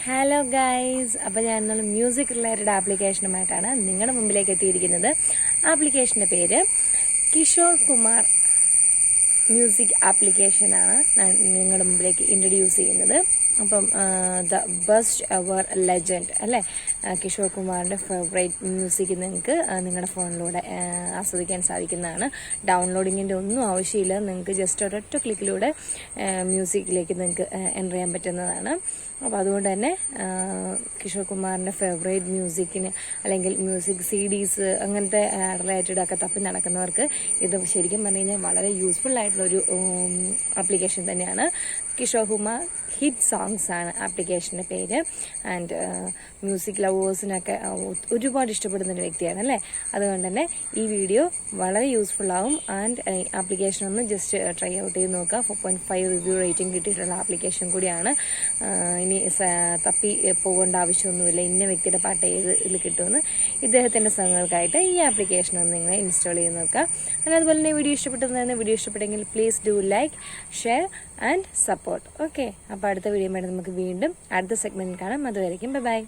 Hello guys, അപ്പോൾ ഞാൻ എന്നുള്ള മ്യൂസിക് റിലേറ്റഡ് ആപ്ലിക്കേഷനുമായിട്ടാണ് നിങ്ങളുടെ മുമ്പിലേക്ക് എത്തിയിരിക്കുന്നത്. ആപ്ലിക്കേഷൻ്റെ പേര് കിഷോർ കുമാർ മ്യൂസിക് ആപ്ലിക്കേഷനാണ് ഞാൻ നിങ്ങളുടെ മുമ്പിലേക്ക് ഇൻട്രൊഡ്യൂസ് ചെയ്യുന്നത്. അപ്പം ദ ബെസ്റ്റ് എവർ ലെജൻഡ് അല്ലേ, കിഷോർ കുമാറിൻ്റെ ഫേവറേറ്റ് മ്യൂസിക് നിങ്ങൾക്ക് നിങ്ങളുടെ ഫോണിലൂടെ ആസ്വദിക്കാൻ സാധിക്കുന്നതാണ്. ഡൗൺലോഡിങ്ങിൻ്റെ ഒന്നും ആവശ്യമില്ല, നിങ്ങൾക്ക് ജസ്റ്റ് ഒരൊറ്റ ക്ലിക്കിലൂടെ മ്യൂസിക്കിലേക്ക് നിങ്ങൾക്ക് എൻ്റർ ചെയ്യാൻ പറ്റുന്നതാണ്. അപ്പോൾ അതുകൊണ്ട് തന്നെ കിഷോർ കുമാറിൻ്റെ ഫേവറേറ്റ് മ്യൂസിക്കിന് അല്ലെങ്കിൽ മ്യൂസിക് CDs അങ്ങനത്തെ റിലേറ്റഡ് ഒക്കെ തപ്പി നടക്കുന്നവർക്ക് ഇത് ശരിക്കും പറഞ്ഞു കഴിഞ്ഞാൽ വളരെ യൂസ്ഫുൾ ആയിട്ടുള്ളൊരു ആപ്ലിക്കേഷൻ തന്നെയാണ്. കിഷോർ കുമാർ ഹിറ്റ് സോങ്സ് ആണ് ആപ്ലിക്കേഷൻ്റെ പേര്. ആൻഡ് മ്യൂസിക് ലവേഴ്സിനൊക്കെ ഒരുപാട് ഇഷ്ടപ്പെടുന്നൊരു വ്യക്തിയാണ് അല്ലേ. അതുകൊണ്ട് തന്നെ ഈ വീഡിയോ വളരെ യൂസ്ഫുൾ ആവും. ആൻഡ് ആപ്ലിക്കേഷൻ ഒന്ന് ജസ്റ്റ് ട്രൈ ഔട്ട് ചെയ്ത് നോക്കുക. 4.5 റിവ്യൂ റേറ്റിംഗ് കിട്ടിയിട്ടുള്ള ആപ്ലിക്കേഷൻ കൂടിയാണ്. ഇനി തപ്പി പോകേണ്ട ആവശ്യമൊന്നുമില്ല ഇന്ന വ്യക്തിയുടെ പാട്ട് ഏത് ഇതിൽ കിട്ടുമെന്ന്. ഇദ്ദേഹത്തിൻ്റെ സോങ്ങുകൾക്കായിട്ട് ഈ ആപ്ലിക്കേഷൻ ഒന്ന് നിങ്ങൾ ഇൻസ്റ്റാൾ ചെയ്ത് നോക്കുക. അതുപോലെ തന്നെ വീഡിയോ ഇഷ്ടപ്പെട്ടെങ്കിൽ please do like, share and support. Okay, അപ്പോൾ അടുത്ത വീഡിയോ വേണ്ടി നമുക്ക് വീണ്ടും അടുത്ത സെഗ്മെൻറ്റ് കാണാം. അതുവരേക്കും ബൈ.